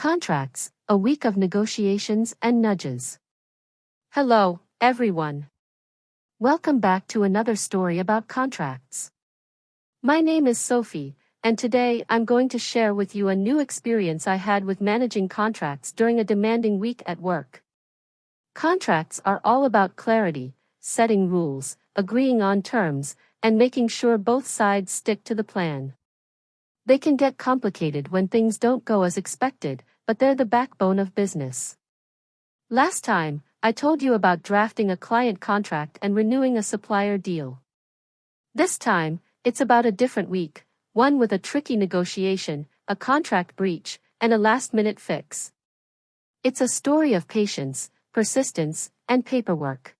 Contracts, a week of negotiations and nudges. Hello, everyone. Welcome back to another story about contracts. My name is Sophie, and today I'm going to share with you a new experience I had with managing contracts during a demanding week at work. Contracts are all about clarity, setting rules, agreeing on terms, and making sure both sides stick to the plan. They can get complicated when things don't go as expected, but they're the backbone of business. Last time, I told you about drafting a client contract and renewing a supplier deal. This time, it's about a different week, one with a tricky negotiation, a contract breach, and a last-minute fix. It's a story of patience, persistence, and paperwork.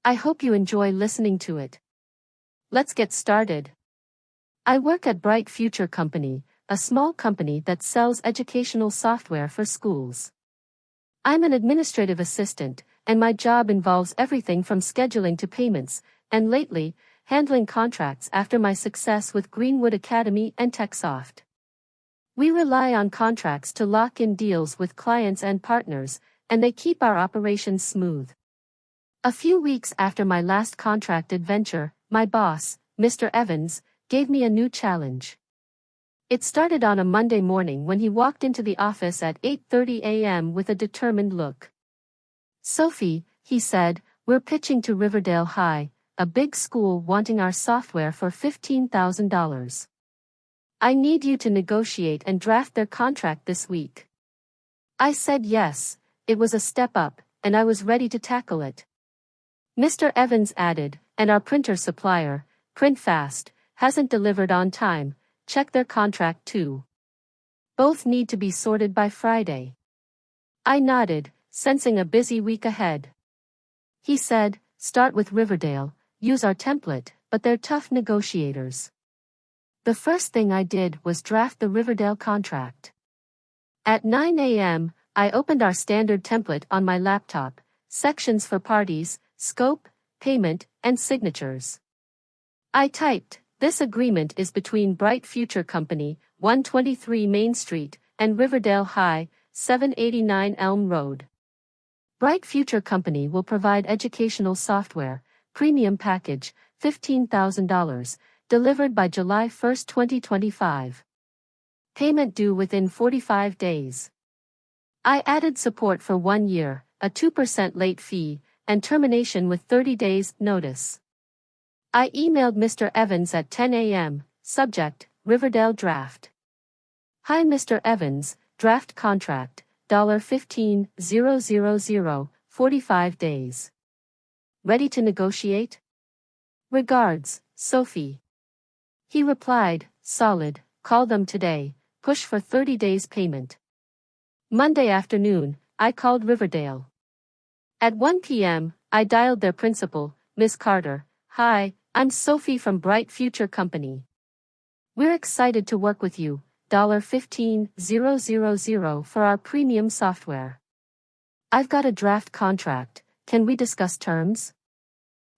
I hope you enjoy listening to it. Let's get started. I work at Bright Future Company, a small company that sells educational software for schools. I'm an administrative assistant, and my job involves everything from scheduling to payments, and lately, handling contracts after my success with Greenwood Academy and TechSoft. We rely on contracts to lock in deals with clients and partners, and they keep our operations smooth. A few weeks after my last contract adventure, my boss, Mr. Evans, gave me a new challenge. It started on a Monday morning when he walked into the office at 8:30 a.m. with a determined look. "Sophie," he said, "we're pitching to Riverdale High, a big school wanting our software for $15,000. I need you to negotiate and draft their contract this week." I said yes, it was a step up, and I was ready to tackle it. Mr. Evans added, "And our printer supplier, PrintFast, hasn't delivered on time, check their contract too. Both need to be sorted by Friday." I nodded, sensing a busy week ahead. He said, "Start with Riverdale, use our template, but they're tough negotiators." The first thing I did was draft the Riverdale contract. At 9 a.m., I opened our standard template on my laptop, sections for parties, scope, payment, and signatures. I typed, "This agreement is between Bright Future Company, 123 Main Street, and Riverdale High, 789 Elm Road. Bright Future Company will provide educational software, premium package, $15,000, delivered by July 1, 2025. Payment due within 45 days. I added support for 1 year, a 2% late fee, and termination with 30 days notice. I emailed Mr. Evans at 10 a.m., subject, Riverdale Draft. "Hi Mr. Evans, draft contract, $15,000, 45 days. Ready to negotiate? Regards, Sophie." He replied, "Solid, call them today, push for 30 days payment." Monday afternoon, I called Riverdale. At 1 p.m., I dialed their principal, Ms. Carter. "Hi, I'm Sophie from Bright Future Company. We're excited to work with you, $15,000 for our premium software. I've got a draft contract, can we discuss terms?"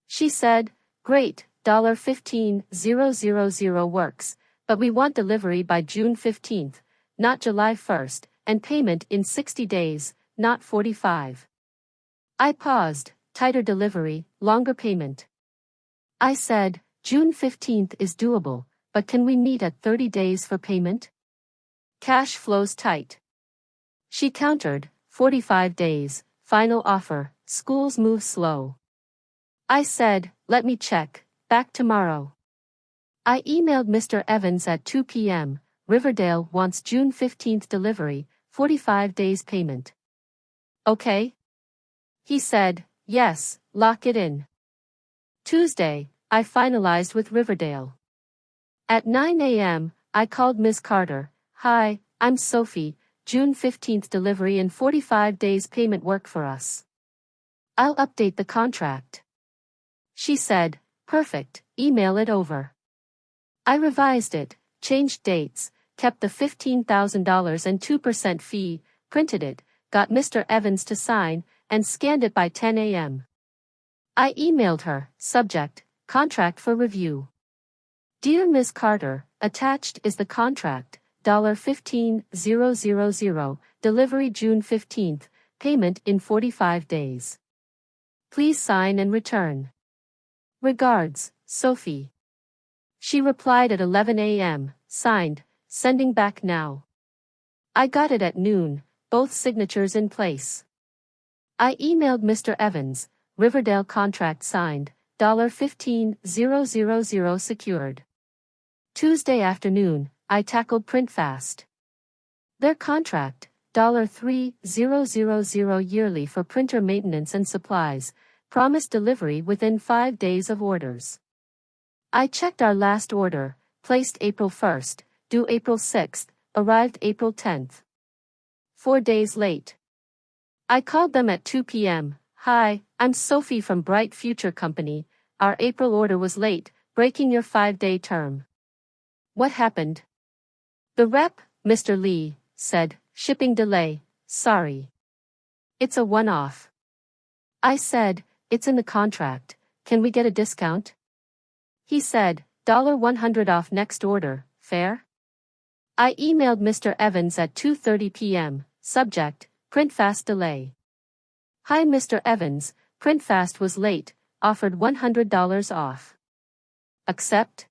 She said, "Great, $15,000 works, but we want delivery by June 15th, not July 1st, and payment in 60 days, not 45. I paused, tighter delivery, longer payment. I said, "June 15th is doable, but can we meet at 30 days for payment? Cash flows tight." She countered, 45 days, final offer, schools move slow. I said, "Let me check, back tomorrow." I emailed Mr. Evans at 2 p.m., Riverdale wants June 15th delivery, 45 days payment. "Okay?" He said, "Yes, lock it in." Tuesday, I finalized with Riverdale. At 9 a.m., I called Ms. Carter. "Hi, I'm Sophie, June 15th delivery and 45 days payment work for us. I'll update the contract." She said, "Perfect, email it over." I revised it, changed dates, kept the $15,000 and 2% fee, printed it, got Mr. Evans to sign, and scanned it by 10 a.m. I emailed her, subject, contract for review. "Dear Ms. Carter, attached is the contract, $15,000, delivery June 15th, payment in 45 days. Please sign and return. Regards, Sophie. She replied at 11 a.m., signed, sending back now. I got it at noon, both signatures in place. I emailed Mr. Evans, Riverdale contract signed, $15,000 secured. Tuesday afternoon, I tackled Printfast. Their contract, $3,000 yearly for printer maintenance and supplies, promised delivery within 5 days of orders. I checked our last order, placed April 1st, due April 6th, arrived April 10th. 4 days late. I called them at 2 p.m. Hi, I'm Sophie from Bright Future Company. Our April order was late, breaking your 5-day term. What happened? The rep, Mr. Lee, said, shipping delay, sorry. It's a one-off. I said, it's in the contract, can we get a discount? He said, $100 off next order, fair? I emailed Mr. Evans at 2:30 p.m., subject, Printfast delay. Hi Mr. Evans, Printfast was late, offered $100 off. Accept?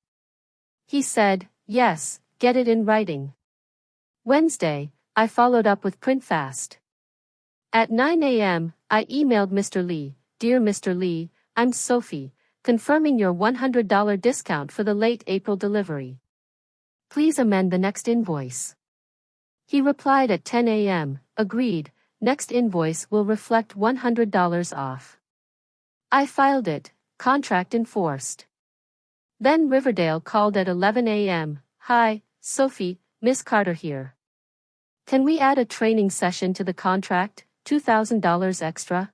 He said, yes, get it in writing. Wednesday, I followed up with Printfast. At 9 a.m., I emailed Mr. Lee, Dear Mr. Lee, I'm Sophie, confirming your $100 discount for the late April delivery. Please amend the next invoice. He replied at 10 a.m., agreed, next invoice will reflect $100 off. I filed it, contract enforced. Then Riverdale called at 11 a.m., Hi, Sophie, Miss Carter here. Can we add a training session to the contract, $2,000 extra?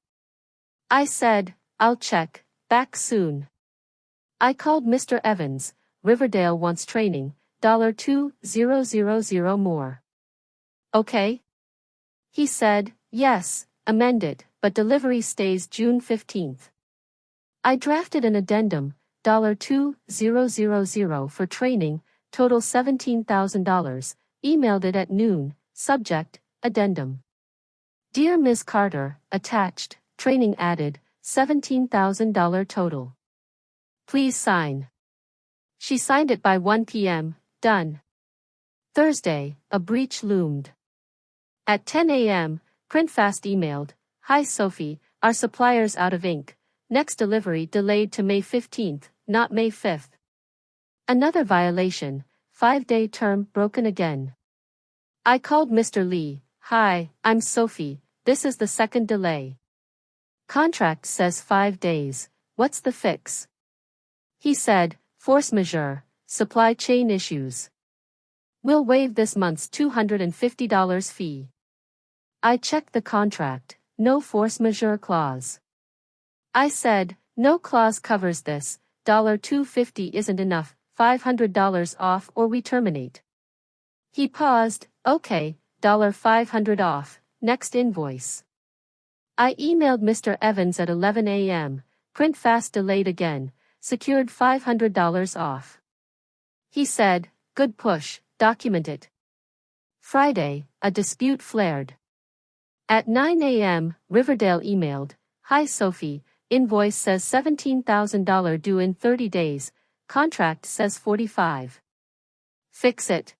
I said, I'll check, back soon. I called Mr. Evans, Riverdale wants training, $2,000 more. Okay? He said, yes, amend it, but delivery stays June 15th. I drafted an addendum, $2,000 for training, total $17,000, emailed it at noon, subject, addendum. Dear Ms. Carter, attached, training added, $17,000 total. Please sign. She signed it by 1 p.m., done. Thursday, a breach loomed. At 10 a.m., Printfast emailed, Hi Sophie, our supplier's out of ink, next delivery delayed to May 15th, not May 5th. Another violation, 5-day term broken again. I called Mr. Lee, Hi, I'm Sophie, this is the second delay. Contract says 5 days, what's the fix? He said, force majeure, supply chain issues. We'll waive this month's $250 fee. I checked the contract, no force majeure clause. I said, no clause covers this, $250 isn't enough, $500 off or we terminate. He paused, okay, $500 off, next invoice. I emailed Mr. Evans at 11 a.m., Printfast delayed again, secured $500 off. He said, good push, document it. Friday, a dispute flared. At 9 a.m., Riverdale emailed, Hi Sophie, invoice says $17,000 due in 30 days, contract says 45. Fix it.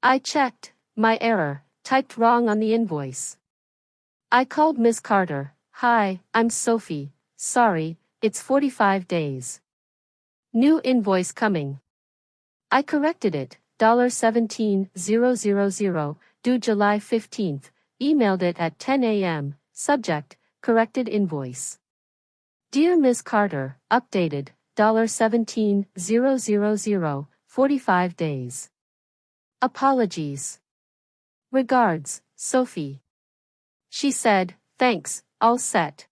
I checked, my error, typed wrong on the invoice. I called Ms. Carter, Hi, I'm Sophie, sorry, it's 45 days. New invoice coming. I corrected it, $17,000, due July 15th, emailed it at 10 a.m., subject, corrected invoice. Dear Ms. Carter, updated, $17,000, 45 days. Apologies. Regards, Sophie. She said, thanks, all set.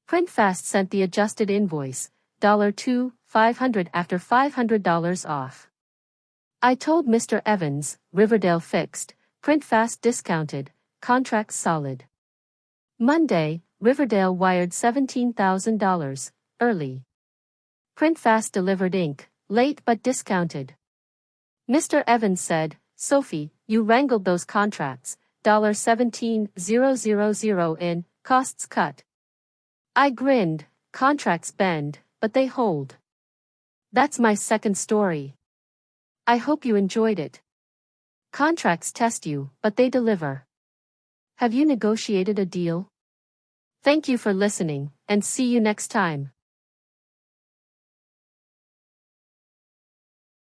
Printfast sent the adjusted invoice, $500 after $500 off. I told Mr. Evans, Riverdale fixed, Printfast discounted, contract solid. Monday, Riverdale wired $17,000, early. Printfast delivered ink, late but discounted. Mr. Evans said, Sophie, you wrangled those contracts, $17,000 in, costs cut. I grinned, contracts bend, but they hold. That's my second story. I hope you enjoyed it. Contracts test you, but they deliver. Have you negotiated a deal? Thank you for listening, and see you next time.